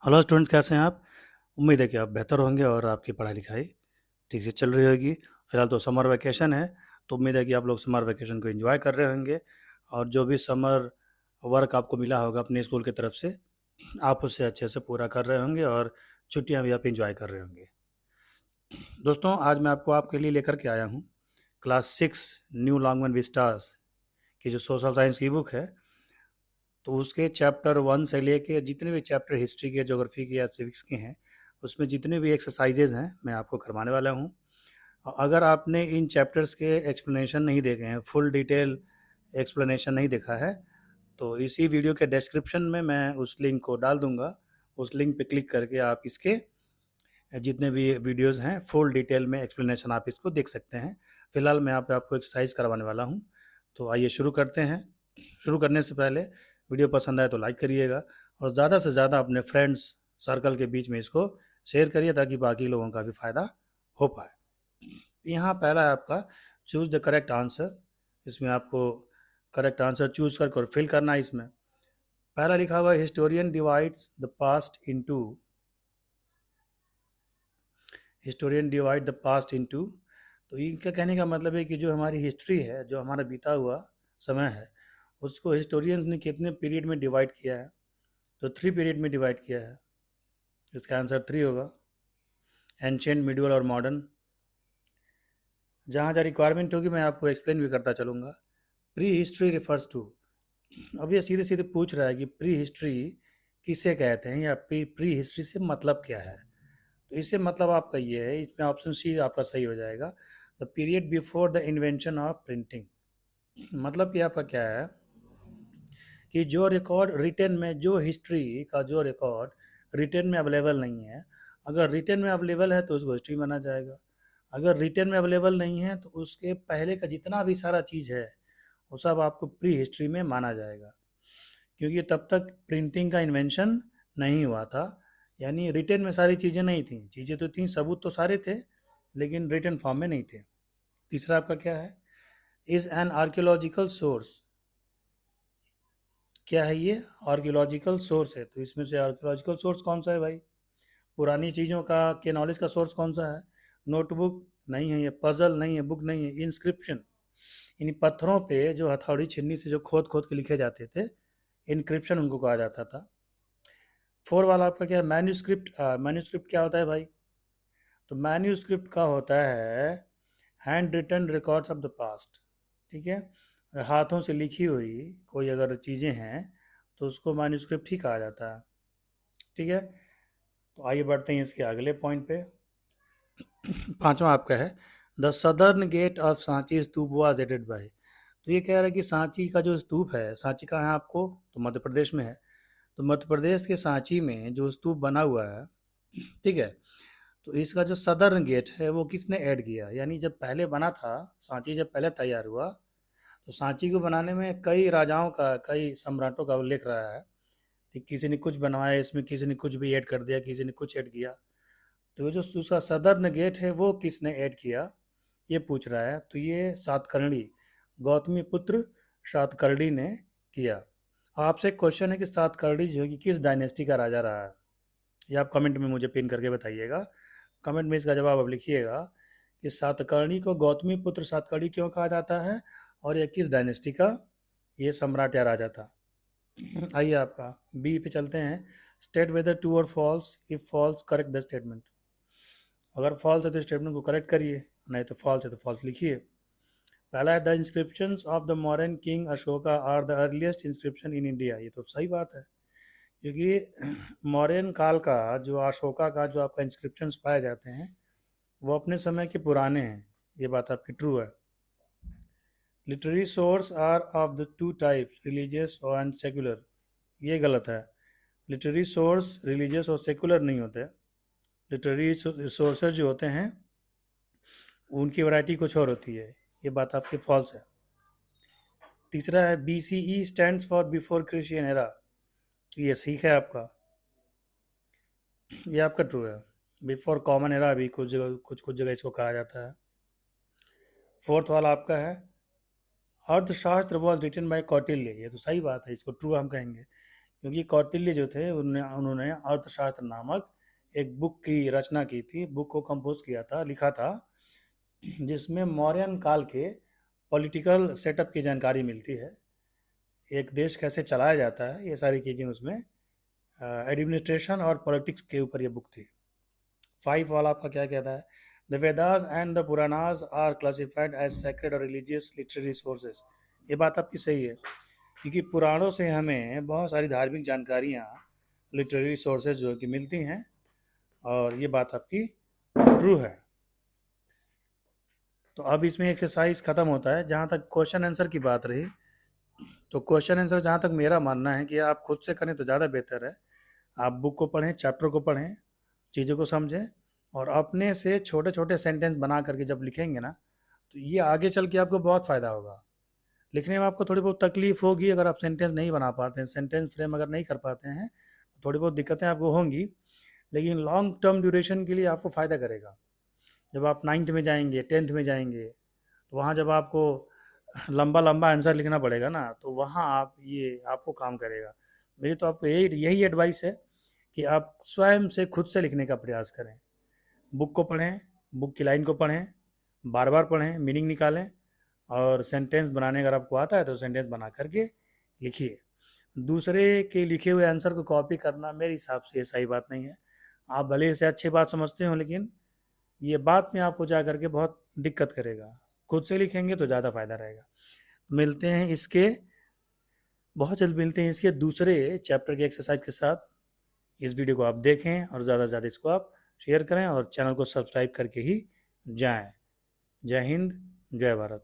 Hello students, कैसे हैं आप? उम्मीद है कि आप बेहतर होंगे और आपकी पढ़ाई लिखाई ठीक से चल रही होगी। फिलहाल तो समर वैकेशन है, तो उम्मीद है कि आप लोग समर वैकेशन को एंजॉय कर रहे होंगे और जो भी समर वर्क आपको मिला होगा अपने स्कूल की तरफ से, आप उसे अच्छे से पूरा कर रहे होंगे और छुट्टियां भी आप एंजॉय कर रहे होंगे। दोस्तों, आज मैं आपको आपके लिए लेकर के आया हूँ क्लास 6 न्यू लॉन्गमैन विस्टास की जो सोशल साइंस की बुक है। तो उसके चैप्टर 1 से लेके जितने भी चैप्टर हिस्ट्री के, ज्योग्राफी के या सिविक्स के हैं, उसमें जितने भी एक्सरसाइजेज हैं मैं आपको करवाने वाला हूँ। अगर आपने इन चैप्टर्स के एक्सप्लेनेशन नहीं देखे हैं, फुल डिटेल एक्सप्लेनेशन नहीं देखा है, तो इसी वीडियो के डिस्क्रिप्शन में मैं उस लिंक को डाल दूंगा। उस लिंक पे क्लिक करके आप इसके जितने भी वीडियोस हैं फुल डिटेल में एक्सप्लेनेशन आप इसको देख सकते हैं। फिलहाल मैं यहाँ पे आपको एक्सरसाइज करवाने वाला हूँ। तो आइए शुरू करते हैं। शुरू करने से पहले वीडियो पसंद आए तो लाइक करिएगा और ज़्यादा से ज़्यादा अपने फ्रेंड्स सर्कल के बीच में इसको शेयर करिए ताकि बाकी लोगों का भी फ़ायदा हो पाए। यहाँ पहला है आपका चूज़ द करेक्ट आंसर। इसमें आपको करेक्ट आंसर चूज़ करके और फिल करना है। इसमें पहला लिखा हुआ है historian divide the past into. तो इनका कहने का मतलब है कि जो हमारी हिस्ट्री है, जो हमारा बीता हुआ समय है, उसको हिस्टोरियंस ने कितने पीरियड में डिवाइड किया है? तो 3 पीरियड में डिवाइड किया है। इसका आंसर 3 होगा, एंशियंट, मिडिवल और मॉडर्न। जहाँ जहाँ रिक्वायरमेंट होगी मैं आपको एक्सप्लेन भी करता चलूँगा। Pre history refers to. अब ये सीधे सीधे पूछ रहा है कि प्री हिस्ट्री किसे कहते हैं या प्री प्री हिस्ट्री से मतलब क्या है। तो इससे मतलब आपका ये है, इसमें ऑप्शन सी आपका सही हो जाएगा, the period before the invention of printing. मतलब कि आपका क्या है कि जो रिकॉर्ड रिटर्न में, जो हिस्ट्री का जो रिकॉर्ड रिटर्न में अवेलेबल नहीं है, अगर रिटर्न में अवेलेबल है तो उसको हिस्ट्री माना जाएगा। अगर रिटर्न में अवेलेबल नहीं है तो उसके पहले का जितना भी सारा चीज़ है वो सब आपको प्री हिस्ट्री में माना जाएगा, क्योंकि तब तक प्रिंटिंग का इन्वेंशन नहीं हुआ था। यानी रिटर्न में सारी चीज़ें नहीं थी, चीज़ें तो थी, सबूत तो सारे थे, लेकिन रिटर्न फॉर्म में नहीं थे। तीसरा आपका क्या है? Is an archaeological source. क्या है ये? आर्कियोलॉजिकल सोर्स है। तो इसमें से आर्कियोलॉजिकल सोर्स कौन सा है भाई? पुरानी चीज़ों का के नॉलेज का सोर्स कौन सा है? नोटबुक नहीं है, ये पजल नहीं है, बुक नहीं है, इंस्क्रिप्शन। इन पत्थरों पे जो हथौड़ी छन्नी से जो खोद खोद के लिखे जाते थे, इनक्रिप्शन उनको कहा जाता था। 4 वाला आपका क्या है? मैन्यूस्क्रिप्ट। मैन्यूस्क्रिप्ट क्या होता है भाई? तो मैन्यूस्क्रिप्ट का होता है handwritten records of the past. ठीक है, हाथों से लिखी हुई कोई अगर चीज़ें हैं तो उसको मैन्यूस्क्रिप्ट ही कहा जाता है। ठीक है, तो आइए बढ़ते हैं इसके अगले पॉइंट पे। पांचवा आपका है the southern gate of Sanchi stupa was added by. तो ये कह रहा है कि सांची का जो स्तूप है, सांची कहाँ है आपको? तो मध्य प्रदेश में है। तो मध्य प्रदेश के सांची में जो स्तूप बना हुआ है, ठीक है, तो इसका जो सदर्न गेट है वो किसने ऐड किया? यानी जब पहले बना था, सांची जब पहले तैयार हुआ, तो सांची को बनाने में कई राजाओं का, कई सम्राटों का उल्लेख रहा है कि किसी ने कुछ बनवाया, इसमें किसी ने कुछ भी ऐड कर दिया, किसी ने कुछ ऐड किया। तो ये जो उसका सदर्न गेट है वो किसने ऐड किया, ये पूछ रहा है। तो ये सातकर्णी, गौतमी पुत्र सातकर्णी ने किया। आपसे एक क्वेश्चन है कि सातकर्णी जो है कि किस डायनेस्टी का राजा रहा है, ये आप कमेंट में मुझे पिन करके बताइएगा। कमेंट में इसका जवाब आप लिखिएगा कि सातकर्णी को गौतमी पुत्र सातकर्णी क्यों कहा जाता है और ये किस डायनेस्टी का ये सम्राट या राजा था। आइए आपका बी पे चलते हैं। स्टेट वेदर ट्रू और false, if false correct the statement. अगर फॉल्स है तो स्टेटमेंट को करेक्ट करिए, नहीं तो फॉल्स है तो फॉल्स लिखिए। पहला है the inscription of the modern king Ashoka are the earliest inscription in India. ये तो सही बात है, क्योंकि मौर्यन काल का जो अशोका का जो आपका इंस्क्रिप्शन पाए जाते हैं वो अपने समय के पुराने हैं। ये बात आपकी ट्रू है। Literary source are of the two types, religious and secular. ये गलत है। लिटरेरी सोर्स रिलीजियस और सेकुलर नहीं होते। लिटरेरी सोर्सेज जो होते हैं उनकी वैरायटी कुछ और होती है। ये बात आपकी फॉल्स है। तीसरा है B C E stand for before Christian era. ये सीख है आपका, ये आपका ट्रू है। बिफोर कॉमन एरा भी कुछ जगह, कुछ कुछ जगह इसको कहा जाता है। फोर्थ वाला आपका है अर्थशास्त्र वॉज रिटन बाय कौटिल्य। ये तो सही बात है, इसको ट्रू हम कहेंगे, क्योंकि कौटिल्य जो थे उन्होंने अर्थशास्त्र नामक एक बुक की रचना की थी, बुक को कंपोज किया था, लिखा था, जिसमें मौर्यन काल के पॉलिटिकल सेटअप की जानकारी मिलती है, एक देश कैसे चलाया जाता है, ये सारी चीज़ें उसमें, एडमिनिस्ट्रेशन और पॉलिटिक्स के ऊपर ये बुक थी। 5 वाला आपका क्या कहता है? The Vedas and the Puranas are classified as sacred और रिलीजियस लिटरेरी सोर्सेज। ये बात आपकी सही है, क्योंकि पुराणों से हमें बहुत सारी धार्मिक जानकारियाँ लिटरेरी सोर्सेज जो कि मिलती हैं, और ये बात आपकी ट्रू है। तो अब इसमें एक्सरसाइज ख़त्म होता है। जहाँ तक क्वेश्चन आंसर की बात रही, तो क्वेश्चन आंसर जहाँ तक मेरा मानना है कि आप खुद से करें तो ज़्यादा बेहतर है। आप बुक को पढ़ें, चैप्टर को पढ़ें, चीज़ों को समझें, और अपने से छोटे छोटे सेंटेंस बना करके जब लिखेंगे ना, तो ये आगे चल के आपको बहुत फ़ायदा होगा। लिखने में आपको थोड़ी बहुत तकलीफ होगी अगर आप सेंटेंस नहीं बना पाते हैं, सेंटेंस फ्रेम अगर नहीं कर पाते हैं, थोड़ी बहुत दिक्कतें आपको होंगी, लेकिन लॉन्ग टर्म ड्यूरेशन के लिए आपको फ़ायदा करेगा। जब आप 9th में जाएंगे, 10th में जाएंगे, तो वहाँ जब आपको लंबा लंबा आंसर लिखना पड़ेगा ना, तो वहाँ आप ये आपको काम करेगा। मेरी तो आपको यही यही एडवाइस है कि आप स्वयं से खुद से लिखने का प्रयास करें। बुक को पढ़ें, बुक की लाइन को पढ़ें, बार बार पढ़ें, मीनिंग निकालें, और सेंटेंस बनाने अगर आपको आता है तो सेंटेंस बना करके लिखिए। दूसरे के लिखे हुए आंसर को कॉपी करना मेरे हिसाब से ये सही बात नहीं है। आप भले ही इसे अच्छी बात समझते हो, लेकिन ये बात में आपको जा करके बहुत दिक्कत करेगा। खुद से लिखेंगे तो ज़्यादा फ़ायदा रहेगा। मिलते हैं इसके, बहुत जल्द मिलते हैं इसके दूसरे चैप्टर के एक्सरसाइज के साथ। इस वीडियो को आप देखें और ज़्यादा से ज़्यादा इसको आप शेयर करें और चैनल को सब्सक्राइब करके ही जाएं। जय हिंद, जय भारत।